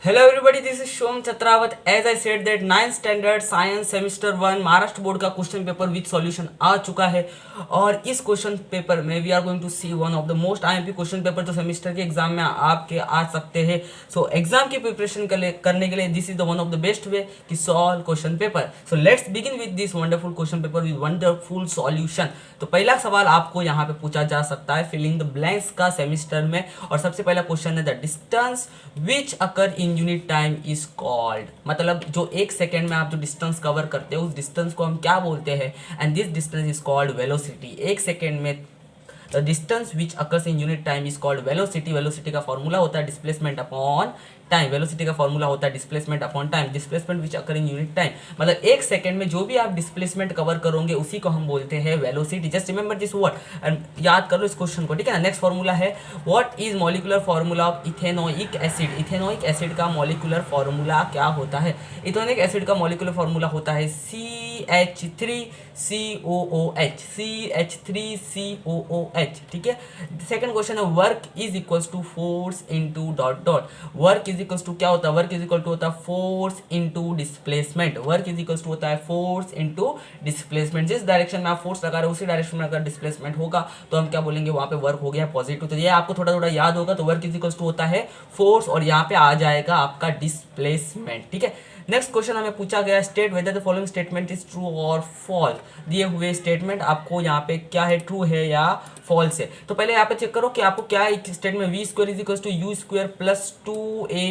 Hello everybody, this is Shom Chatrawat. As I said that 9th standard science semester 1 Maharashtra board का question paper with solution आ चुका है और इस question paper में we are going to see one of the most IMP question paper जो semester के exam में आपके आ सकते हैं. सो एग्जाम की प्रिपरेशन करने के लिए this is the one of the best way कि solve question paper. So let's begin with this wonderful question paper with wonderful solution. तो पहला सवाल आपको यहाँ पे पूछा जा सकता है फिलिंग द ब्लैंक्स का सेमेस्टर में, और सबसे पहला क्वेश्चन है the distance which occur in unit time is called. मतलब जो एक सेकेंड में आप जो डिस्टेंस कवर करते हो उस डिस्टेंस को हम क्या बोलते हैं, and this distance is called velocity. एक सेकेंड में the distance which occurs in unit time is called velocity. Velocity का फॉर्मूला होता है डिस्प्लेसमेंट अपॉन टाइम. वेलोसिटी का फॉर्मूला होता है displacement upon time. Displacement which occur in unit time मतलब एक सेकंड में जो भी आप डिस्प्लेसमेंट कवर करोगे उसी को हम बोलते हैं velocity. Just remember this word and याद कर लो इस क्वेश्चन को, ठीक है ना. नेक्स्ट फॉर्मूला है what is molecular formula of ethanoic acid. Ethanoic acid का मॉलिक्यूलर फॉर्मूला क्या होता है. इथेनोइक एसिड का मॉलिक्यूलर फॉर्मूला होता है CH3COOH. CH3COOH, ठीक है. सेकंड क्वेश्चन है work is equals to force into dot dot. Work is equals to क्या होता है, वर्क इज इक्वल टू होता है force into displacement. Work is equals to होता है फोर्स इनटू डिस्प्लेसमेंट. जिस डायरेक्शन में आप फोर्स लगा रहे हो उसी डायरेक्शन में अगर डिस्प्लेसमेंट होगा तो हम क्या बोलेंगे, वहां पे वर्क हो गया पॉजिटिव. तो ये आपको थोड़ा थोड़ा याद होगा. तो वर्क इज इक्वल्स टू होता है फोर्स और यहाँ पे आ जाएगा आपका डिस्प्लेसमेंट, ठीक है. नेक्स्ट क्वेश्चन हमें पूछा गया state whether the following statement is true और फॉल्स. दिए हुए स्टेटमेंट आपको यहाँ पे क्या है, ट्रू है या फॉल्स है. तो पहले यहाँ पे चेक करो कि आपको क्या है statement. V square is equal to u square plus 2a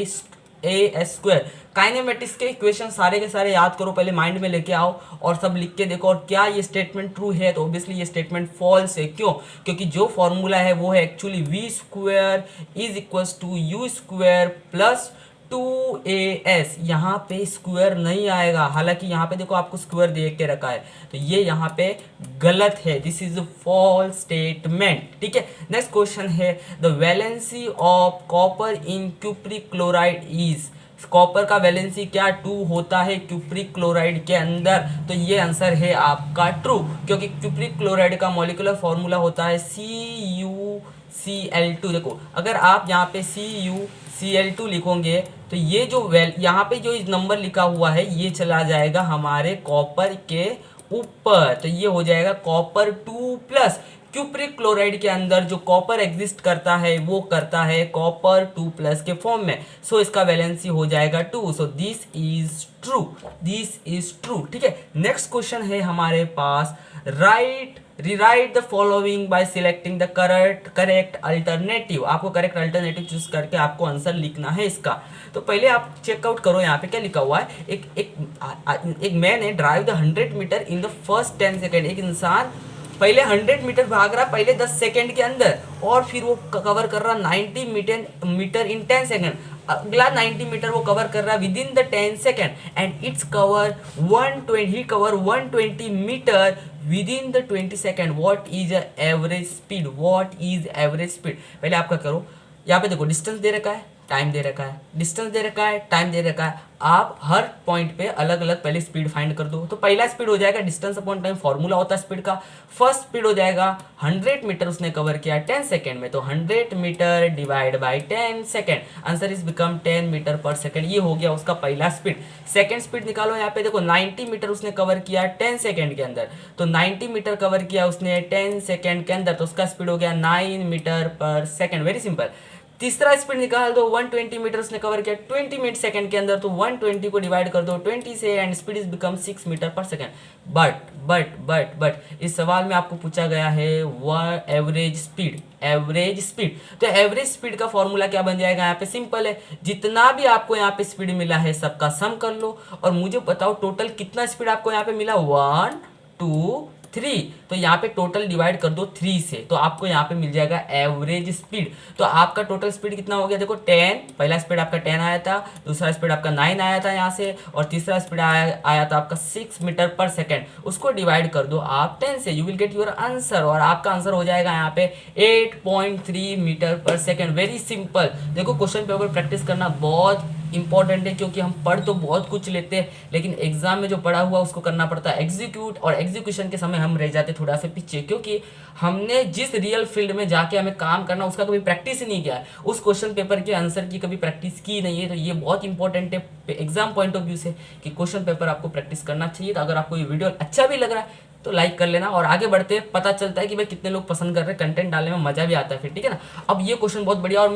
kinematics के इक्वेशन सारे के सारे याद करो, पहले माइंड में लेके आओ और सब लिख के देखो. और क्या ये स्टेटमेंट ट्रू है, तो ऑब्वियसली ये स्टेटमेंट फॉल्स है. क्यों, क्योंकि जो फॉर्मूला है वो है actually v square is equals to u square plus 2as. यहाँ पे स्क्वायर नहीं आएगा, हालांकि यहाँ पे देखो आपको स्क्वायर दे के रखा है, तो ये यहाँ पे गलत है. दिस इज फॉल्स स्टेटमेंट, ठीक है. नेक्स्ट क्वेश्चन है the valency of copper in cupric chloride is. Copper का वैलेंसी क्या 2 होता है क्यूप्रिक क्लोराइड के अंदर. तो ये आंसर है आपका ट्रू, क्योंकि क्यूप्रिक क्लोराइड का मॉलिक्यूलर फॉर्मूला होता है CuCl2. देखो अगर आप यहाँ पे CuCl2 लिखोगे तो ये जो यहाँ पे जो इस नंबर लिखा हुआ है ये चला जाएगा हमारे कॉपर के ऊपर, तो ये हो जाएगा कॉपर 2 प्लस. क्यूप्रिक क्लोराइड के अंदर जो कॉपर एग्जिस्ट करता है वो करता है कॉपर 2 प्लस के फॉर्म में. सो इसका वैलेंसी हो जाएगा 2. So this is true, this is true, ठीक है. नेक्स्ट क्वेश्चन है हमारे पास rewrite the following by selecting the correct alternative. आपको करेक्ट अल्टरनेटिव चूज करके आपको आंसर लिखना है इसका. तो पहले आप चेकआउट करो यहाँ पे क्या लिखा हुआ है. एक मैन है drive the 100 metre in the first 10 second. एक इंसान पहले 100 मीटर भाग रहा पहले 10 सेकेंड के अंदर, और फिर वो कवर कर रहा 90 मीटर इन 10 सेकेंड. अगला 90 मीटर वो कवर कर रहा within the 10 second and it's cover 120 metre within the 20 second. What is average speed, what is average speed. पहले आपका करो, यहाँ पे देखो डिस्टेंस दे रखा है, टाइम दे रखा है, डिस्टेंस दे रखा है, टाइम दे रखा है. आप हर पॉइंट पे अलग अलग पहले स्पीड फाइंड कर दो. तो पहला स्पीड हो जाएगा डिस्टेंस अपॉन टाइम, फॉर्मूला होता है स्पीड का. फर्स्ट स्पीड हो जाएगा 100 मीटर उसने कवर किया 10 सेकेंड में, तो 100 metre divide by 10 second, answer is become 10 metre per second. ये हो गया उसका पहला स्पीड. सेकेंड स्पीड निकालो, यहाँ पे देखो 90 मीटर उसने कवर किया 10 सेकेंड के अंदर, तो 90 मीटर कवर किया उसने 10 सेकेंड के अंदर, तो उसका स्पीड हो गया 9 metre per second. Very simple. तीसरा स्पीड निकाल दो, 120 मीटर उसने कवर किया 20 मिनट सेकंड के अंदर, तो 120 को डिवाइड कर दो 20 से and speed is become 6 metre per second. But इस सवाल में आपको पूछा गया है एवरेज स्पीड. तो एवरेज स्पीड का फॉर्मूला क्या बन जाएगा, यहाँ पे सिंपल है. जितना भी आपको यहाँ पे स्पीड मिला है सबका सम कर लो और मुझे बताओ टोटल कितना स्पीड आपको यहाँ पे मिला. 1 2 3, तो यहाँ पे टोटल डिवाइड कर दो 3 से, तो आपको यहाँ पे मिल जाएगा एवरेज स्पीड. तो आपका टोटल स्पीड कितना हो गया, देखो 10, पहला स्पीड आपका 10 आया था, दूसरा स्पीड आपका 9 आया था यहाँ से, और तीसरा स्पीड आया था आपका 6 मीटर पर सेकेंड. उसको डिवाइड कर दो आप 10 से, you will get your answer, और आपका आंसर हो जाएगा यहाँ पे 8.3 metre per second. Very simple. देखो क्वेश्चन पेपर प्रैक्टिस करना बहुत इंपॉर्टेंट है, क्योंकि हम पढ़ तो बहुत कुछ लेते हैं लेकिन एग्जाम में जो पढ़ा हुआ उसको करना पड़ता है एग्जीक्यूट, और एग्जीक्यूशन के समय हम रह जाते थोड़ा सा पीछे, क्योंकि हमने जिस रियल फील्ड में जाके हमें काम करना उसका कभी प्रैक्टिस ही नहीं किया है, उस क्वेश्चन पेपर के आंसर की कभी प्रैक्टिस की नहीं है। तो ये बहुत इंपॉर्टेंट है एग्जाम पॉइंट ऑफ व्यू से कि क्वेश्चन पेपर आपको प्रैक्टिस करना चाहिए। तो अगर आपको ये वीडियो अच्छा भी लग रहा है तो लाइक कर लेना, और आगे बढ़ते हैं पता चलता है कि भाई कितने लोग पसंद कर रहे हैं, कंटेंट डालने में मजा भी आता है फिर, ठीक है ना। अब ये क्वेश्चन बहुत बढ़िया, और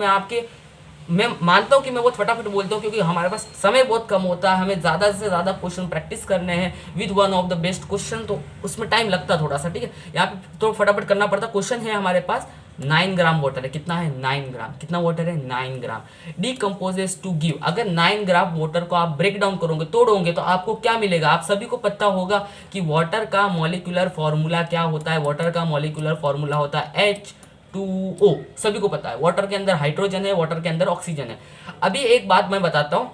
मैं मानता हूँ कि मैं बहुत फटाफट बोलता हूँ क्योंकि हमारे पास समय बहुत कम होता है, हमें ज़्यादा से ज़्यादा क्वेश्चन प्रैक्टिस करने हैं with one of the best question, तो उसमें टाइम लगता है थोड़ा सा, ठीक है। यहाँ पे तो फटाफट करना पड़ता। क्वेश्चन है हमारे पास 9 ग्राम वाटर है, कितना है 9 ग्राम, कितना वाटर है 9 ग्राम, डिकम्पोजेस टू गिव। अगर 9 ग्राम वाटर को आप ब्रेक डाउन करोगे, तोड़ोगे, तो आपको क्या मिलेगा। आप सभी को पता होगा कि वाटर का मॉलिक्यूलर फॉर्मूला क्या होता है। वाटर का मॉलिक्यूलर फॉर्मूला होता है H2O, सभी को पता है। वाटर के अंदर हाइड्रोजन है, वाटर के अंदर ऑक्सीजन है। अभी एक बात मैं बताता हूँ,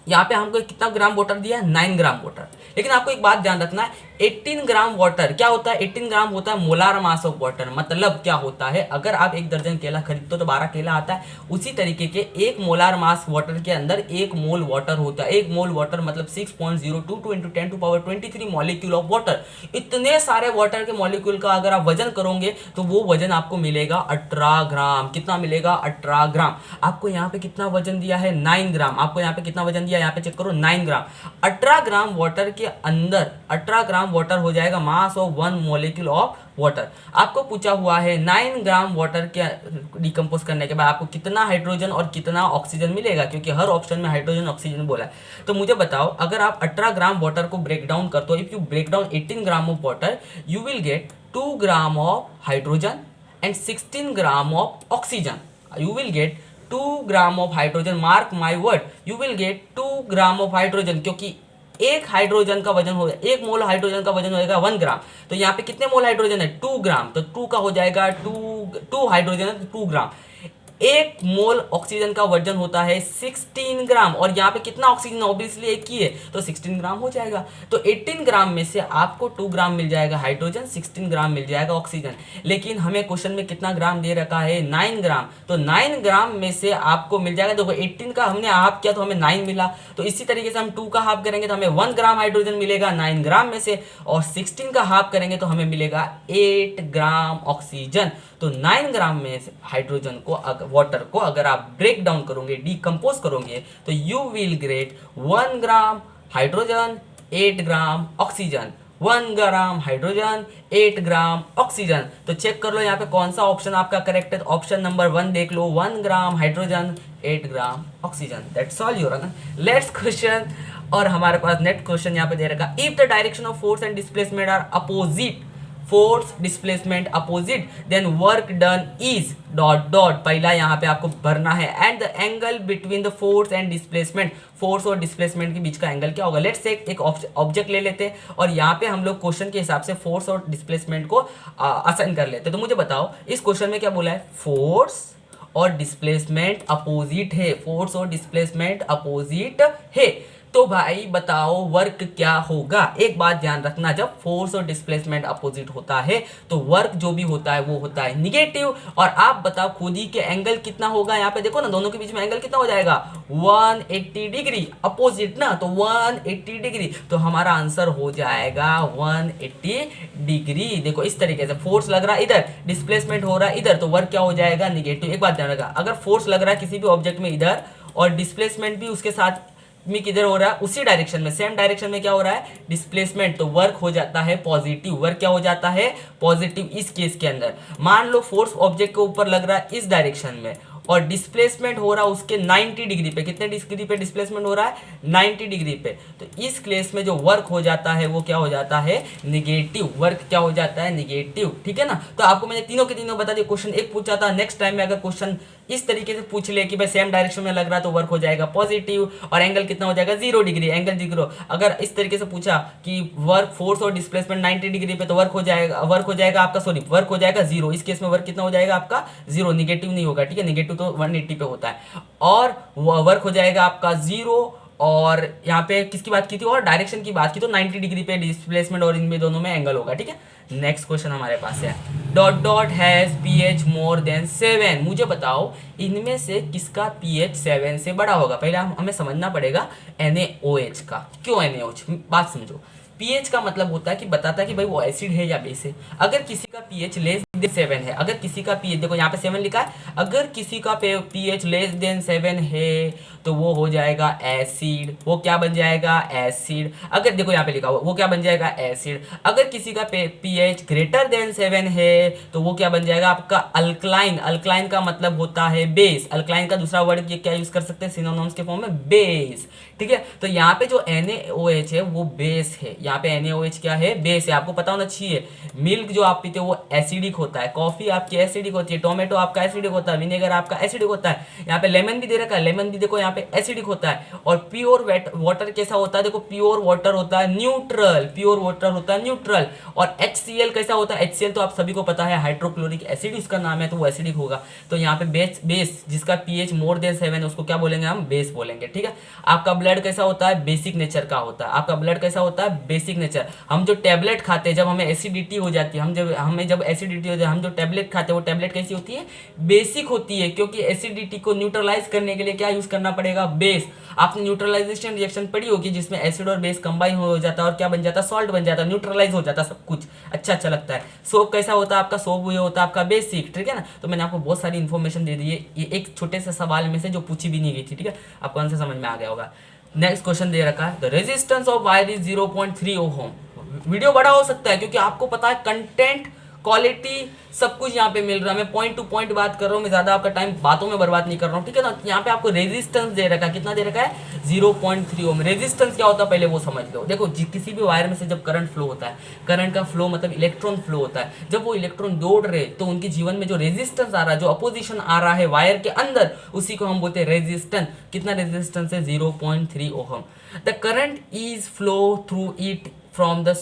यहाँ पे हमको कितना ग्राम वाटर दिया है 9 ग्राम वाटर, लेकिन आपको एक बात ध्यान रखना है 18 ग्राम वाटर क्या होता है, 18 ग्राम होता है मोलार मास ऑफ वाटर। मतलब क्या होता है, अगर आप 1 दर्जन केला खरीदते हो तो 12 केला आता है, उसी तरीके के 1 मोलार मास वाटर के अंदर 1 मोल वाटर होता है। 1 मोल वाटर मतलब 6.022 × 10⁻23 मॉलिक्यूल ऑफ वाटर। इतने सारे वाटर के मॉलिक्यूल का अगर आप वजन करोगे तो वो वजन आपको मिलेगा 18 ग्राम। कितना मिलेगा 18 ग्राम। आपको यहाँ पे कितना वजन दिया है 9 ग्राम। आपको यहाँ पे कितना वजन दिया, यहाँ पे चेक करो 9 ग्राम। 18 ग्राम वाटर के अंदर 18 ग्राम वाटर हो जाएगा mass of 1 molecule of water. आपको पूछा हुआ है 9 ग्राम वाटर के डिकम्पोज करने के बाद आपको कितना हाइड्रोजन और कितना ऑक्सीजन मिलेगा, क्योंकि हर ऑप्शन में हाइड्रोजन ऑक्सीजन बोला है। तो मुझे बताओ, अगर आप 18 ग्राम वाटर को ब्रेक डाउन करते हो, if you break down 18 gram of water, you will get 2 gram of hydrogen and 16 gram of oxygen. You will get 2 gram of hydrogen, mark my word, you will get 2 gram of hydrogen, क्योंकि एक hydrogen का वजन हो, 1 मोल hydrogen का वजन होगा 1 ग्राम। तो यहाँ पे कितने मोल हाइड्रोजन है 2 ग्राम, तो 2 का हो जाएगा 2 हाइड्रोजन है तो 2 ग्राम। 1 मोल ऑक्सीजन का वजन होता है 16 ग्राम, और यहाँ पे कितना ऑक्सीजन, ऑब्वियसली एक ही है, तो 16 ग्राम हो जाएगा। तो 18 ग्राम में से आपको 2 ग्राम मिल जाएगा हाइड्रोजन, 16 ग्राम मिल जाएगा ऑक्सीजन। लेकिन हमें क्वेश्चन में कितना ग्राम दे रखा है 9 ग्राम, तो 9 ग्राम में से आपको मिल जाएगा, देखो 18 का हमने हाफ किया तो हमें 9 मिला, तो इसी तरीके से हम 2 का हाफ करेंगे तो हमें 1 ग्राम हाइड्रोजन मिलेगा 9 ग्राम में से, और 16 का हाफ करेंगे तो हमें मिलेगा 8 ग्राम ऑक्सीजन। तो 9 ग्राम में से हाइड्रोजन को, वाटर को अगर आप ब्रेक डाउन करोगे, डिकम्पोज करोगे, तो you will gate 1 gram hydrogen 8 gram oxygen, 1 gram hydrogen 8 gram oxygen. तो चेक कर लो यहाँ पे कौन सा ऑप्शन आपका करेक्ट है। ऑप्शन नंबर 1 देख लो, 1 gram hydrogen 8 gram oxygen. That's all your answer. Let's question, और हमारे पास नेक्स्ट क्वेश्चन यहाँ पे दे रखा, if the direction of force and displacement are opposite, force displacement opposite, then work done is dot dot, पहला यहाँ पे आपको भरना है, and the angle between the force and displacement, force और डिस्प्लेसमेंट के बीच का एंगल क्या होगा। लेट्स से एक ऑब्जेक्ट ले लेते हैं और यहाँ पे हम लोग क्वेश्चन के हिसाब से फोर्स और डिस्प्लेसमेंट को असाइन कर लेते हैं। तो मुझे बताओ इस क्वेश्चन में क्या बोला है, फोर्स और डिस्प्लेसमेंट अपोजिट है, फोर्स और डिस्प्लेसमेंट अपोजिट है, तो भाई बताओ वर्क क्या होगा। एक बात ध्यान रखना, जब फोर्स और डिस्प्लेसमेंट अपोजिट होता है तो वर्क जो भी होता है वो होता है निगेटिव। और आप बताओ खुद ही के एंगल कितना होगा, यहाँ पे देखो ना दोनों के बीच में एंगल कितना हो जाएगा 180 डिग्री, अपोजिट ना, तो 180 डिग्री, तो हमारा आंसर हो जाएगा 180 डिग्री। देखो इस तरीके से फोर्स लग रहा है इधर, डिस्प्लेसमेंट हो रहा है इधर, तो वर्क क्या हो जाएगा निगेटिव। एक बात ध्यान रखा, अगर फोर्स लग रहा है किसी भी ऑब्जेक्ट में इधर और डिस्प्लेसमेंट भी उसके साथ में किधर हो रहा है उसी डायरेक्शन में, सेम डायरेक्शन में क्या हो रहा है डिस्प्लेसमेंट, तो वर्क हो जाता है पॉजिटिव। वर्क क्या हो जाता है पॉजिटिव इस केस के अंदर। मान लो फोर्स ऑब्जेक्ट के ऊपर लग रहा है इस डायरेक्शन में और डिस्प्लेसमेंट हो रहा है उसके 90 डिग्री पे, कितने डिग्री पे डिस्प्लेसमेंट हो रहा है 90 डिग्री पे, तो इस केस में जो वर्क हो जाता है वो क्या हो जाता है निगेटिव। वर्क क्या हो जाता है निगेटिव, ठीक है ना। तो आपको मैंने तीनों के तीनों बता दिया। क्वेश्चन एक पूछा था, नेक्स्ट टाइम में अगर क्वेश्चन इस तरीके से पूछ ले कि भाई सेम डायरेक्शन में लग रहा है तो वर्क हो जाएगा पॉजिटिव और एंगल कितना हो जाएगा 0 डिग्री, एंगल 0। अगर इस तरीके से पूछा कि वर्क फोर्स और डिस्प्लेसमेंट 90 डिग्री पे तो वर्क हो जाएगा आपका, सॉरी वर्क हो जाएगा 0। इस केस में वर्क कितना हो जाएगा आपका 0, निगेटिव नहीं होगा, ठीक है, निगेटिव तो 180 पे होता है। और वर्क हो जाएगा आपका 0 और यहाँ पे किसकी बात की थी, और डायरेक्शन की बात की तो 90 डिग्री पे डिस्प्लेसमेंट और इनमें दोनों में एंगल होगा, ठीक है। नेक्स्ट क्वेश्चन हमारे पास है, dot dot has pH more than 7, मुझे बताओ इनमें से किसका पीएच 7 से बड़ा होगा। पहले हमें समझना पड़ेगा NaOH का, क्यों NaOH, बात समझो। पीएच का मतलब होता है कि बताता है कि भाई वो एसिड है या बेस है। अगर किसी का पीएच लेस देन 7 है, अगर किसी का पीएच, देखो यहाँ पे 7 लिखा है, अगर किसी का पीएच लेस देन 7 है तो वो हो जाएगा एसिड, वो क्या बन जाएगा एसिड। अगर देखो यहाँ पे लिखा हुआ वो क्या बन जाएगा एसिड। अगर किसी का पीएच ग्रेटर देन 7 है तो वो क्या बन जाएगा आपका अल्कलाइन। अल्कलाइन का मतलब होता है बेस। अल्कलाइन का दूसरा वर्ड क्या यूज कर सकते हैं सिनोनिम्स के फॉर्म में, बेस, ठीक है। तो यहाँ पे जो NaOH है वो बेस है, यहाँ पे NaOH क्या है, बेस है। आपको पता होना चाहिए मिल्क जो आप पीते हो वो एसिडिक होता है, कॉफी आपकी एसिडिक होती है, टोमेटो आपका एसिडिक होता है, विनेगर आपका एसिडिक होता है। यहाँ पे लेमन भी दे रखा है, लेमन भी देखो यहाँ पे एसिडिक होता है। और प्योर वाटर कैसा होता है, देखो प्योर वाटर होता है न्यूट्रल, प्योर वाटर होता है न्यूट्रल। और HCl कैसा होता है, HCl तो आप सभी को पता है हाइड्रोक्लोरिक एसिड उसका नाम है, तो वो एसिडिक होगा। तो यहाँ पे बेस जिसका पीएच मोर देन 7 है उसको क्या बोलेंगे हम, बेस बोलेंगे, ठीक है। आपका ब्लड कैसा होता है, बेसिक नेचर का होता है। आपका ब्लड कैसा होता है, बेसिक नेचर। हम जो टैबलेट खाते हैं जब हमें एसिडिटी हो जाती है, हमें जब एसिडिटी हो जाती है, हम जो टैबलेट खाते हैं वो टैबलेट कैसी होती है, बेसिक होती है, क्योंकि एसिडिटी को न्यूट्रलाइज करने के लिए क्या यूज करना पड़ेगा, बेस। आपने न्यूट्रलाइजेशन रिएक्शन पढ़ी होगी जिसमें एसिड और बेस कंबाइन हो जाता है और क्या बन जाता है, सॉल्ट बन जाता है, न्यूट्रलाइज हो जाता है सब कुछ, अच्छा लगता है। सोप कैसा होता है आपका, सोप ये होता है आपका बेसिक, ठीक है ना। तो मैंने आपको बहुत सारी इन्फॉर्मेशन दे दी है, ये एक छोटे से सवाल में से जो पूछी भी नहीं गई थी, ठीक है। आपको आंसर समझ में आ गया होगा। नेक्स्ट क्वेश्चन दे रखा है, the resistance of wire is 0.3 ohm. Video बड़ा हो सकता है क्योंकि आपको पता है कंटेंट, क्वालिटी सब कुछ यहाँ पे मिल रहा है। मैं पॉइंट टू पॉइंट बात कर रहा हूँ, मैं ज्यादा आपका टाइम बातों में बर्बाद नहीं कर रहा हूँ, ठीक है ना। यहाँ पे आपको रेजिस्टेंस दे रखा है, कितना दे रखा है 0.3 ओम। रेजिस्टेंस क्या होता है पहले वो समझ लो। देखो किसी भी वायर में से जब करंट फ्लो होता है, करंट का फ्लो मतलब इलेक्ट्रॉन फ्लो होता है, जब वो इलेक्ट्रॉन दौड़ रहे तो उनके जीवन में जो रेजिस्टेंस आ रहा है, जो अपोजिशन आ रहा है वायर के अंदर, उसी को हम बोलते हैं रेजिस्टेंस। कितना रेजिस्टेंस है 0.3 ohm. The current is flow through it from the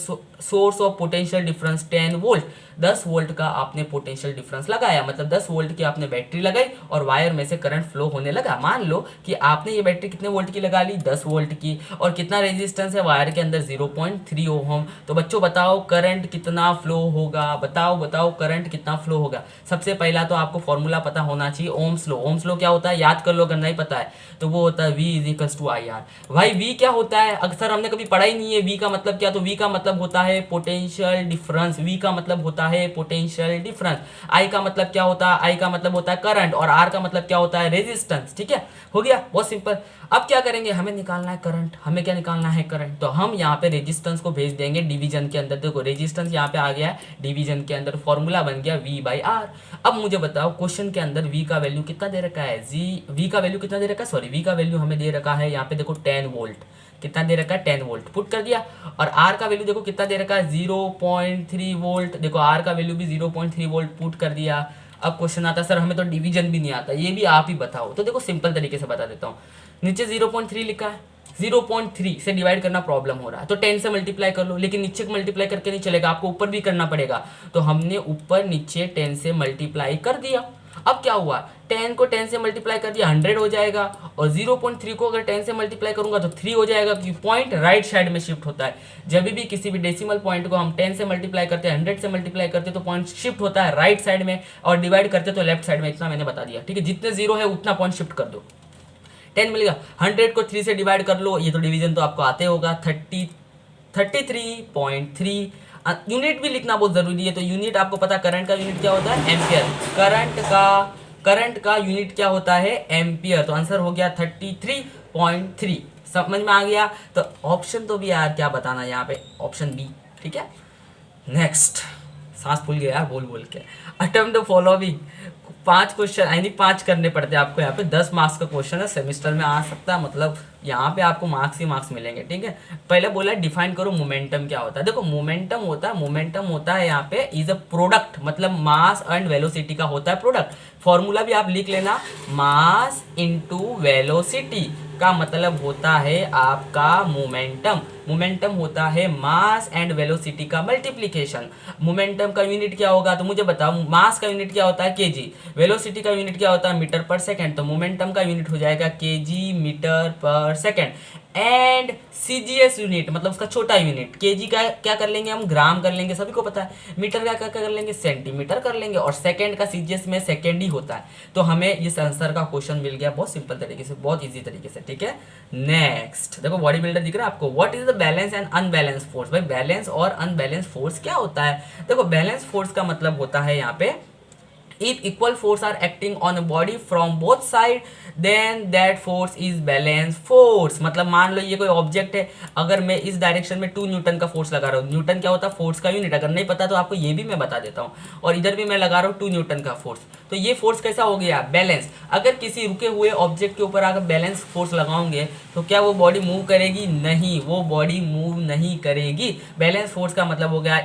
source of potential difference 10 volt. 10 volt का आपने पोटेंशियल डिफरेंस लगाया, मतलब 10 वोल्ट की आपने बैटरी लगाई और वायर में से करंट फ्लो होने लगा। मान लो कि आपने ये बैटरी कितने वोल्ट की लगा ली, 10 वोल्ट की, और कितना रेजिस्टेंस है वायर के अंदर 0.3 ओम। तो बच्चों बताओ करंट कितना फ्लो होगा, बताओ करंट कितना फ्लो होगा। सबसे पहला तो आपको फॉर्मूला पता होना चाहिए, ओम्स लॉ। ओम्स लॉ क्या होता है याद कर लो अगर नहीं पता है तो, वो होता है V इज IR। भाई V क्या होता है, अक्सर हमने कभी पढ़ा ही नहीं है। V का मतलब क्या, तो V का मतलब होता है पोटेंशियल डिफरेंस। V का मतलब होता है पोटेंशियल डिफरेंस। I का मतलब क्या होता है, I का मतलब होता है करंट, और R का मतलब क्या होता है रेजिस्टेंस, ठीक है। हो गया, बहुत सिंपल। अब क्या करेंगे, हमें निकालना है करंट। हमें क्या निकालना है करंट, तो हम यहाँ पे रेजिस्टेंस को भेज देंगे डिवीजन के अंदर। देखो रेजिस्टेंस यहाँ पे आ गया है डिवीजन के अंदर, फॉर्मूला बन गया V/R। अब मुझे बताओ क्वेश्चन के अंदर V का वैल्यू कितना दे रखा है, V का वैल्यू कितना दे रखा है, सॉरी V का वैल्यू हमें दे रखा है यहाँ पे देखो 10 वोल्ट। कितना दे रखा है 10 वोल्ट, पुट कर दिया। और R का वैल्यू देखो कितना दे रखा है 0.3 वोल्ट। देखो R का वैल्यू भी 0.3 वोल्ट पुट कर दिया। अब क्वेश्चन आता है सर हमें तो डिवीजन भी नहीं आता, ये भी आप ही बताओ। तो देखो सिंपल तरीके से बता देता हूँ। नीचे 0.3 लिखा है, 0.3 से डिवाइड करना प्रॉब्लम हो रहा है तो 10 से मल्टीप्लाई कर लो, लेकिन नीचे को मल्टीप्लाई करके नहीं चलेगा, आपको ऊपर भी करना पड़ेगा। तो हमने ऊपर नीचे 10 से मल्टीप्लाई कर दिया। अब क्या हुआ, 10 को 10 से मल्टीप्लाई कर दिया 100 हो जाएगा, और 0.3 को अगर 10 से मल्टीप्लाई करूंगा तो 3 हो जाएगा, क्योंकि पॉइंट राइट साइड में शिफ्ट होता है। जब भी किसी भी डेसिमल पॉइंट को हम 10 से मल्टीप्लाई करते हैं, 100 से मल्टीप्लाई करते हैं तो पॉइंट शिफ्ट होता है राइट साइड में, और डिवाइड करते तो लेफ्ट साइड में। इतना मैंने बता दिया, ठीक है। जितने जीरो है उतना पॉइंट शिफ्ट कर दो। 10 मिलेगा, 100 को 3 से डिवाइड कर लो, ये तो डिवीजन तो आपको आते होगा, 33.3। यूनिट भी लिखना बहुत जरूरी है, तो यूनिट आपको पता, करंट का यूनिट क्या होता है एम्पियर। करंट का यूनिट क्या होता है एम्पियर। तो आंसर हो गया 33.3। समझ में आ गया। तो ऑप्शन तो भी यार क्या बताना यहाँ पे, ऑप्शन बी, ठीक है। नेक्स्ट, सांस फूल गया यार बोल बोल के। Attempt the following. 5 क्वेश्चन यानी 5 करने पड़ते हैं आपको यहाँ पे। 10 मार्क्स का क्वेश्चन है, सेमिस्टर में आ सकता है, मतलब यहाँ पे आपको मार्क्स ही मार्क्स मिलेंगे, ठीक है। पहले बोला डिफाइन करो मोमेंटम क्या होता है। देखो मोमेंटम होता है यहाँ पे इज अ प्रोडक्ट, मतलब मास एंड वेलोसिटी का होता है प्रोडक्ट। फॉर्मूला भी आप लिख लेना, मास इंटू वेलोसिटी का मतलब होता है आपका मोमेंटम। मोमेंटम होता है मास एंड वेलोसिटी का मल्टीप्लीकेशन। मोमेंटम का यूनिट क्या होगा, तो मुझे बताओ, मास का यूनिट क्या होता है केजी, वेलोसिटी का यूनिट क्या होता है मीटर पर सेकेंड, तो मोमेंटम का यूनिट हो जाएगा KG metre per second. And CGS unit मतलब उसका छोटा यूनिट, केजी का क्या कर लेंगे हम, ग्राम कर लेंगे, सभी को पता है। मीटर का क्या कर लेंगे, सेंटीमीटर कर लेंगे, और सेकंड का सीजीएस में सेकंड ही होता है। तो हमें इस आंसर का क्वेश्चन मिल गया बहुत सिंपल तरीके से, बहुत इजी तरीके से, ठीक है। नेक्स्ट देखो, बॉडी बिल्डर दिख रहा है आपको, what is the balance and unbalance force. भाई बैलेंस और अनबैलेंस फोर्स क्या होता है, देखो बैलेंस फोर्स का मतलब होता है यहाँ पे, if equal force are acting on a body from both side then that force is balance force। मतलब मान लो ये कोई ऑब्जेक्ट है, अगर मैं इस डायरेक्शन में 2 न्यूटन का फोर्स लगा रहा हूँ, न्यूटन क्या होता है, फोर्स का यूनिट, अगर नहीं पता तो आपको ये भी मैं बता देता हूँ, और इधर भी मैं लगा रहा हूँ 2 न्यूटन का फोर्स, तो ये फोर्स कैसा हो गया, बैलेंस। अगर किसी रुके हुए ऑब्जेक्ट के ऊपर अगर बैलेंस फोर्स लगाओगे तो क्या वो बॉडी मूव करेगी, नहीं, वो बॉडी मूव नहीं करेगी। बैलेंस फोर्स का मतलब हो गया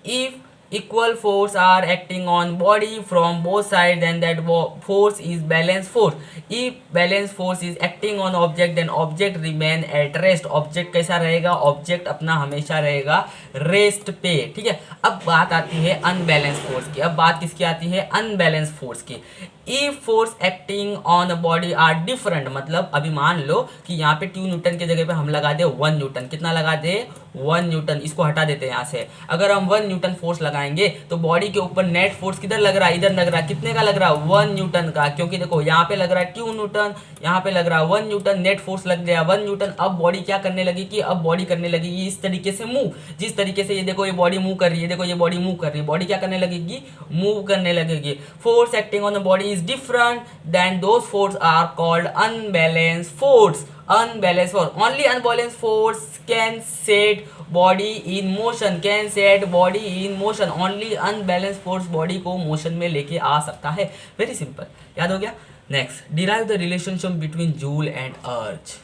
if equal force are acting on body from both sides then that force is balance force। if balance force is acting on object then object remain at rest। Object कैसा रहेगा, object अपना हमेशा रहेगा rest पे, ठीक है। अब बात आती है अनबैलेंस फोर्स की, अब बात किसकी आती है, अनबैलेंस फोर्स की। if force acting on a body are different मतलब अभी मान लो कि यहाँ पे 2 न्यूटन की जगह पे हम लगा दे 1 न्यूटन, कितना लगा दे, 1 न्यूटन, इसको हटा देते हैं यहाँ से। अगर हम 1 न्यूटन फोर्स लगाएंगे तो बॉडी के ऊपर नेट फोर्स किधर लग रहा है, इधर लग रहा है, कितने का लग रहा है, 1 न्यूटन का, क्योंकि देखो यहाँ पे लग रहा है 2 न्यूटन, यहाँ पे लग रहा है 1 न्यूटन, नेट फोर्स लग गया 1 न्यूटन। अब बॉडी क्या करने लगी कि अब बॉडी करने लगेगी इस तरीके से मूव, जिस तरीके से ये देखो ये बॉडी मूव कर रही है, देखो ये बॉडी मूव कर रही है, बॉडी क्या करने लगेगी, मूव करने लगेगी। Force acting on the body is different then those force are called unbalanced force। unbalanced force, only unbalanced force can set body in motion, can set body in motion, only unbalanced force body को motion में लेके आ सकता है। Very simple, याद हो गया। Next, derive the relationship between joule and अर्ज।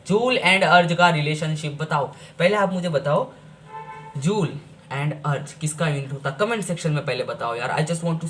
Joule and अर्ज का रिलेशनशिप बताओ। पहले आप मुझे बताओ जूल एंड अर्ज किसका यूनिट होता है, कमेंट सेक्शन में पहले बताओ यार। I just want to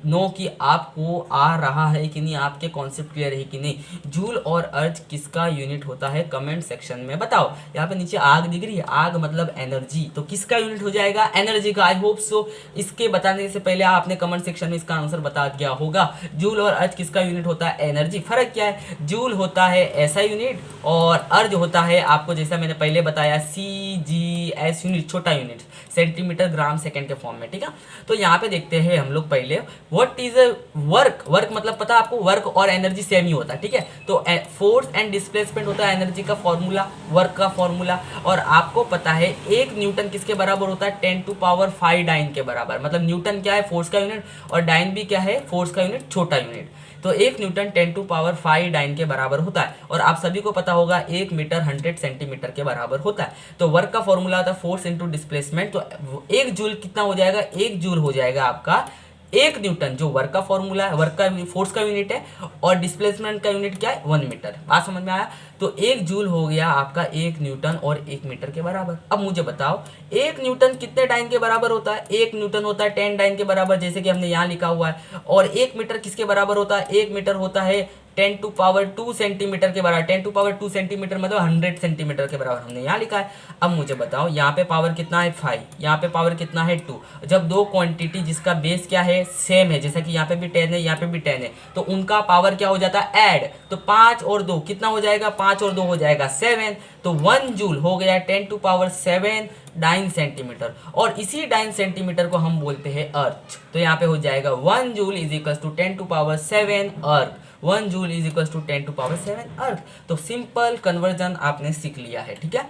know कि आपको आ रहा है कि नहीं, आपके कॉन्सेप्ट क्लियर है कि नहीं। जूल और अर्ज किसका यूनिट होता है, कमेंट सेक्शन में बताओ। यहाँ पे नीचे आग दिख रही है, आग मतलब एनर्जी, तो किसका यूनिट हो जाएगा, एनर्जी का। आई होप सो इसके बताने से पहले आपने कमेंट सेक्शन में इसका आंसर बता दिया होगा। जूल और अर्ज किसका यूनिट होता है, एनर्जी। फर्क क्या है, जूल होता है ऐसा यूनिट और अर्ज होता है आपको जैसा मैंने पहले बताया CGS यूनिट, छोटा यूनिट, सेंटीमीटर ग्राम सेकेंड के फॉर्म में, ठीक है। तो यहाँ पे देखते हैं हम लोग पहले व्हाट इज वर्क। वर्क मतलब पता है आपको, वर्क और एनर्जी सेम ही होता है, ठीक है। तो फोर्स एंड डिस्प्लेसमेंट होता है एनर्जी का फॉर्मूला, वर्क का फॉर्मूला। और आपको पता है 1 न्यूटन किसके बराबर होता है, 10⁵ डाइन के बराबर। मतलब न्यूटन क्या है, फोर्स का यूनिट, और डाइन भी क्या है, फोर्स का यूनिट, छोटा यूनिट। तो 1 न्यूटन 10⁵ डाइन के बराबर होता है। और आप सभी को पता होगा 1 मीटर 100 सेंटीमीटर के बराबर होता है। तो वर्क का फॉर्मूला होता है फोर्स इंटू डिस्प्लेसमेंट। तो 1 जूल कितना हो जाएगा, 1 जूल हो जाएगा आपका 1 न्यूटन, जो वर्क का फॉर्मूला है, वर्क का फोर्स का यूनिट है, और डिस्प्लेसमेंट का यूनिट क्या है, 1 मीटर। बात समझ में आया। तो 1 जूल हो गया आपका 1 न्यूटन और 1 मीटर के बराबर। अब मुझे बताओ 1 न्यूटन कितने डाइन के बराबर होता है, 1 न्यूटन होता है 10 डाइन के बराबर, जैसे कि हमने यहाँ लिखा हुआ है। और 1 मीटर किसके बराबर होता है, 1 मीटर होता है 10⁻² सेंटीमीटर के बराबर। 10⁻² सेंटीमीटर मतलब 100 सेंटीमीटर के बराबर हमने यहाँ लिखा है। अब मुझे बताओ यहाँ पे पावर कितना है 5, यहाँ पे पावर कितना है 2। जब दो क्वांटिटी जिसका बेस क्या है, सेम है, जैसा कि यहाँ पे भी 10 है, यहाँ पे भी 10 है, तो उनका पावर क्या हो जाता है, ऐड। तो 5 और 2 कितना हो जाएगा, 5 और 2 हो जाएगा 7। तो 1 जूल हो गया 10⁻7 डाइन सेंटीमीटर। और इसी डाइन सेंटीमीटर को हम बोलते हैं अर्थ। तो यहाँ पे हो जाएगा 1 joule is equal to 10⁻7 erg. 1 joule is equal to 10⁻7 erg. तो सिंपल कन्वर्जन आपने सीख लिया है, ठीक है।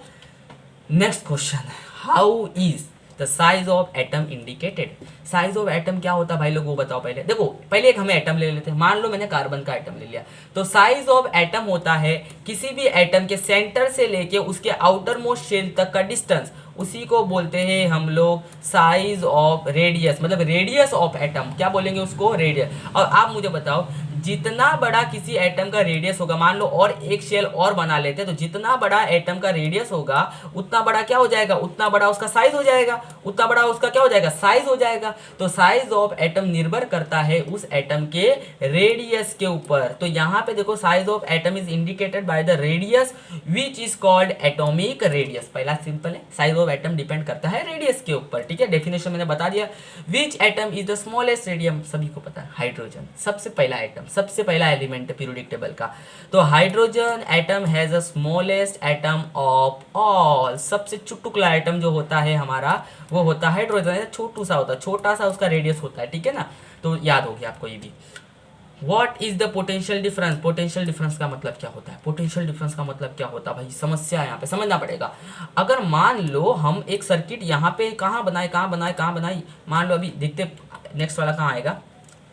Next question, how is the size of atom indicated. Size of atom क्या होता है भाई लोग, वो बताओ पहले। देखो पहले एक हमें एटम ले लेते हैं, मान लो मैंने कार्बन का एटम ले लिया। तो साइज ऑफ एटम होता है किसी भी एटम के सेंटर से लेके उसके आउटर मोस्ट शेल तक का डिस्टेंस, उसी को बोलते हैं हम लोग साइज ऑफ रेडियस, मतलब रेडियस ऑफ एटम, क्या बोलेंगे उसको, रेडियस। और आप मुझे बताओ जितना बड़ा किसी एटम का रेडियस होगा, मान लो और एक शेल और बना लेते हैं, तो जितना बड़ा एटम का रेडियस होगा उतना बड़ा क्या हो जाएगा, उतना बड़ा उसका साइज हो जाएगा, उतना बड़ा उसका क्या हो जाएगा, साइज हो जाएगा। तो साइज ऑफ एटम निर्भर करता है उस एटम के रेडियस के ऊपर। तो यहाँ पे देखो size of atom is indicated by the radius which is called atomic radius. पहला सिंपल है, साइज ऑफ एटम डिपेंड करता है रेडियस के ऊपर, ठीक है। डेफिनेशन मैंने बता दिया। Which atom is the smallest radium, सभी को पता है, हाइड्रोजन सबसे पहला एटम, सबसे पहला एलिमेंट है पीरियोडिक टेबल का। तो hydrogen atom has a smallest atom of all, सबसे चुटकुला एटम जो होता है हमारा वो होता है हाइड्रोजन, छोटू सा होता है, छोटा सा उसका रेडियस होता है, ठीक है ना। तो याद हो गया आपको ये भी। What is the potential difference? Potential difference का मतलब क्या होता है, पोटेंशियल डिफरेंस का मतलब क्या होता है भाई, समस्या यहाँ पे समझना पड़ेगा। अगर मान लो हम एक सर्किट यहाँ पे कहाँ बनाए, मान लो अभी देखते नेक्स्ट वाला कहाँ आएगा।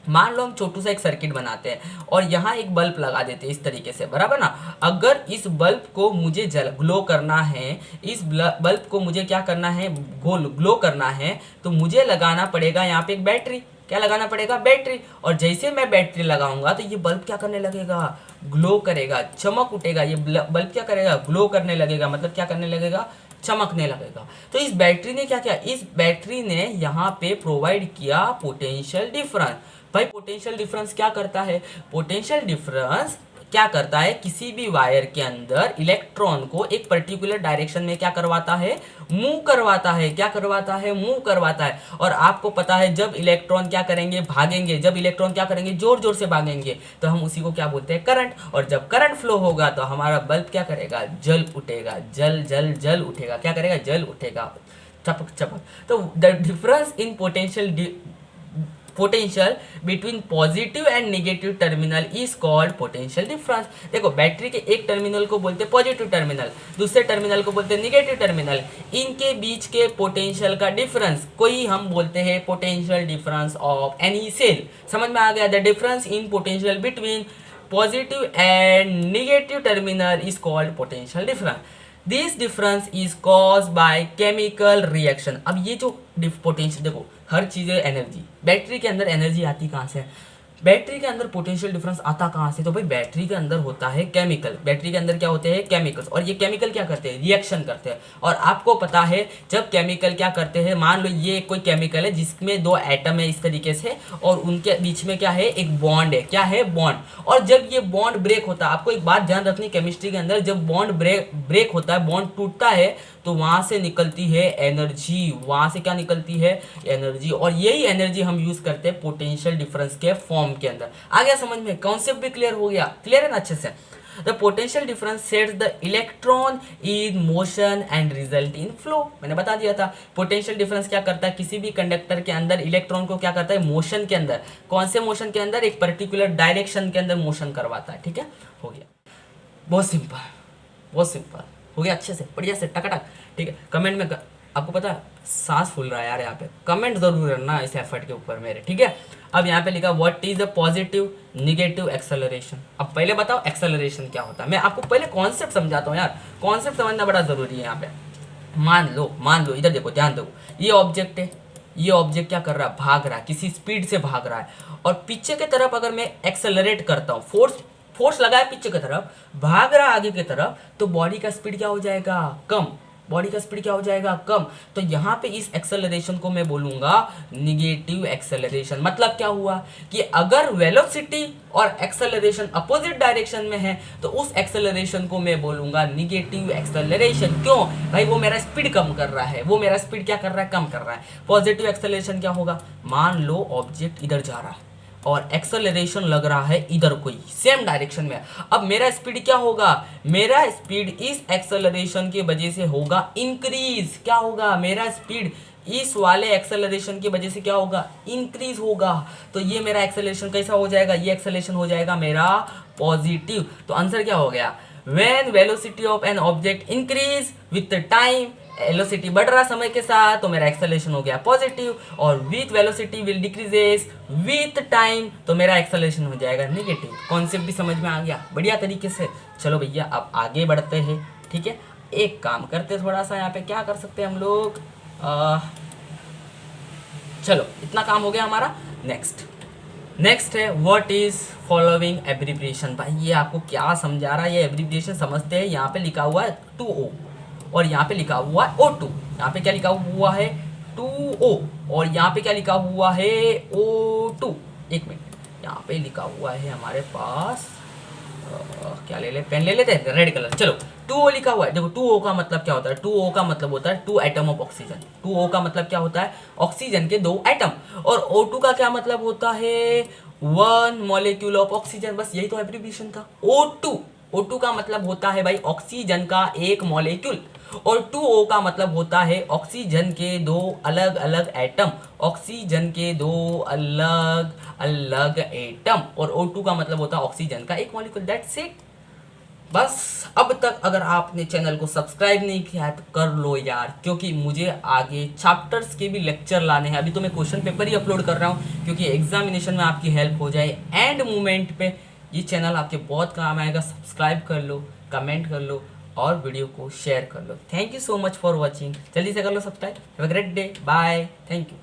मान लो हम छोटू सा एक सर्किट बनाते हैं और यहाँ एक बल्ब लगा देते हैं इस तरीके से, बराबर ना। अगर इस बल्ब को मुझे ग्लो करना है, इस बल्ब को मुझे क्या करना है, ग्लो करना है, तो मुझे लगाना पड़ेगा यहाँ पे एक बैटरी। क्या लगाना पड़ेगा, बैटरी। और जैसे मैं बैटरी लगाऊंगा तो ये बल्ब क्या करने लगेगा, ग्लो करेगा, चमक उठेगा। ये बल्ब क्या करेगा, ग्लो करने लगेगा, मतलब क्या करने लगेगा, चमकने लगेगा। तो इस बैटरी ने क्या किया, इस बैटरी ने यहाँ पे प्रोवाइड किया पोटेंशियल डिफरेंस। भाई पोटेंशियल डिफरेंस क्या करता है, पोटेंशियल डिफरेंस क्या करता है, किसी भी वायर के अंदर इलेक्ट्रॉन को एक पर्टिकुलर डायरेक्शन में क्या करवाता है, मूव करवाता है। क्या करवाता है, मूव करवाता है। और आपको पता है जब इलेक्ट्रॉन क्या करेंगे, भागेंगे, जब इलेक्ट्रॉन क्या करेंगे, जोर जोर से भागेंगे, तो हम उसी को क्या बोलते हैं, करंट। और जब करंट फ्लो होगा तो हमारा बल्ब क्या करेगा, जल उठेगा, जल जल जल उठेगा। क्या करेगा, जल उठेगा, चपक चपक। तो the difference in potential between positive and negative terminal is called potential difference. देखो बैटरी के एक टर्मिनल को बोलते हैं पॉजिटिव टर्मिनल, दूसरे टर्मिनल को बोलते हैं नेगेटिव टर्मिनल। इनके बीच के पोटेंशियल का डिफरेंस को ही हम बोलते हैं potential difference of any cell. समझ में आ गया, the difference in potential between positive and negative terminal is called potential difference. This difference is cause by chemical reaction. अब ये जो पोटेंशियल, देखो हर चीज़ है एनर्जी, बैटरी के अंदर एनर्जी आती कहाँ से, बैटरी के अंदर पोटेंशियल डिफरेंस आता कहाँ से, तो भाई बैटरी के अंदर होता है केमिकल। बैटरी के अंदर क्या होते हैं, केमिकल्स। और ये केमिकल क्या करते हैं, रिएक्शन करते हैं। और आपको पता है जब केमिकल क्या करते हैं, मान लो ये कोई केमिकल है जिसमें दो एटम है इस तरीके से, और उनके बीच में क्या है, एक बॉन्ड है। क्या है, बॉन्ड। और जब ये बॉन्ड ब्रेक होता है, आपको एक बात ध्यान रखनी, केमिस्ट्री के अंदर जब बॉन्ड ब्रेक होता है, बॉन्ड टूटता है, तो वहां से निकलती है एनर्जी। वहां से क्या निकलती है, एनर्जी। और यही एनर्जी हम यूज करते हैं पोटेंशियल डिफरेंस के फॉर्म के अंदर। आ गया समझ में, कॉन्सेप्ट भी क्लियर हो गया, क्लियर है ना अच्छे से। The potential difference sets the electron in motion and result in flow. मैंने बता दिया था पोटेंशियल डिफरेंस क्या करता है, किसी भी कंडक्टर के अंदर इलेक्ट्रॉन को क्या करता है, मोशन के अंदर, कौन से मोशन के अंदर, एक पर्टिकुलर डायरेक्शन के अंदर मोशन करवाता है। ठीक है, हो गया, बहुत सिंपल, बहुत सिंपल हो गया, अच्छे से बढ़िया से टकाटक। ठीक है, कमेंट में आपको पता है सांस फूल रहा है यार, यहाँ पे कमेंट जरूर करना इस एफर्ट के ऊपर मेरे। ठीक है, अब यहाँ पे लिखा what is the positive negative acceleration. अब पहले बताओ एक्सेलरेशन क्या होता है, मैं आपको पहले कॉन्सेप्ट समझाता हूँ यार, कॉन्सेप्ट समझना बड़ा जरूरी है यहाँ पे। मान लो इधर देखो, ध्यान दो, ये ऑब्जेक्ट है, ये ऑब्जेक्ट क्या कर रहा है, भाग रहा है, किसी स्पीड से भाग रहा है। और पीछे की तरफ अगर मैं एक्सेलरेट करता हूँ, फोर्स लगा है पीछे की तरफ, भाग रहा है आगे की तरफ, तो बॉडी का स्पीड क्या हो जाएगा, कम। बॉडी का स्पीड क्या हो जाएगा, कम। तो यहाँ पे इस एक्सेलरेशन को मैं बोलूंगा निगेटिव एक्सेलरेशन। मतलब क्या हुआ कि अगर वेलोसिटी और एक्सेलरेशन अपोजिट डायरेक्शन में है तो उस एक्सेलरेशन को मैं बोलूंगा निगेटिव एक्सेलरेशन। क्यों भाई, वो मेरा स्पीड कम कर रहा है, वो मेरा स्पीड क्या कर रहा है, कम कर रहा है। पॉजिटिव एक्सेलरेशन क्या होगा, मान लो ऑब्जेक्ट इधर जा रहा है और एक्सेलरेशन लग रहा है इधर कोई सेम डायरेक्शन में। अब मेरा स्पीड क्या होगा, मेरा स्पीड इस एक्सेलरेशन की वजह से होगा इंक्रीज। क्या होगा, मेरा स्पीड इस वाले एक्सेलरेशन की वजह से क्या होगा, इंक्रीज होगा। तो ये मेरा एक्सेलरेशन कैसा हो जाएगा, ये एक्सेलरेशन हो जाएगा मेरा पॉजिटिव। तो आंसर क्या हो गया, when velocity of an object increase with time, velocity बढ़ रहा समय के साथ, तो मेरा एक्सेलरेशन हो गया पॉजिटिव। और with velocity will decreases with time, तो मेरा एक्सेलरेशन हो जाएगा नेगेटिव। कॉन्सेप्ट भी समझ में आ गया बढ़िया तरीके से। चलो भैया अब आगे बढ़ते हैं। ठीक है, एक काम करते थोड़ा सा यहाँ पे क्या कर सकते हैं हम लोग, चलो इतना काम हो गया हमारा। नेक्स्ट है व्हाट इज फॉलोइंग एब्रीविएशन। भाई ये आपको क्या समझा रहा है, ये एब्रीविएशन समझते हैं। यहाँ पे लिखा हुआ है 2O और यहाँ पे लिखा हुआ है O2। यहाँ पे क्या लिखा हुआ है 2O और यहाँ पे क्या लिखा हुआ है O2। एक मिनट, यहाँ पे लिखा हुआ है हमारे पास क्या ले ले, पेन ले लेते हैं रेड कलर। चलो 2O लिखा हुआ है, देखो 2O का मतलब क्या होता है, 2O का मतलब होता है 2 एटम ऑफ ऑक्सीजन। 2O का मतलब क्या होता है, ऑक्सीजन के 2 एटम। और O2 का क्या मतलब होता है, 1 मॉलिक्यूल ऑफ ऑक्सीजन। बस यही तो एब्रीविएशन था। O2 का मतलब होता है भाई ऑक्सीजन का एक मॉलिक्यूल और 2O का मतलब होता है ऑक्सीजन के 2 अलग अलग एटम, ऑक्सीजन के 2 अलग अलग एटम। और O2 का मतलब होता है ऑक्सीजन का एक मॉलिक्यूल। That's it. बस अब तक अगर आपने चैनल को सब्सक्राइब नहीं किया है तो कर लो यार, क्योंकि मुझे आगे चैप्टर्स के भी लेक्चर लाने हैं। अभी तो मैं क्वेश्चन पेपर ही अपलोड कर रहा हूँ क्योंकि एग्जामिनेशन में आपकी हेल्प हो जाए एंड मोमेंट पे। ये चैनल आपके बहुत काम आएगा। सब्सक्राइब कर लो, कमेंट कर लो और वीडियो को शेयर कर लो। Thank you so much for watching. जल्दी से कर लो subscribe. Have a great day, bye, thank you.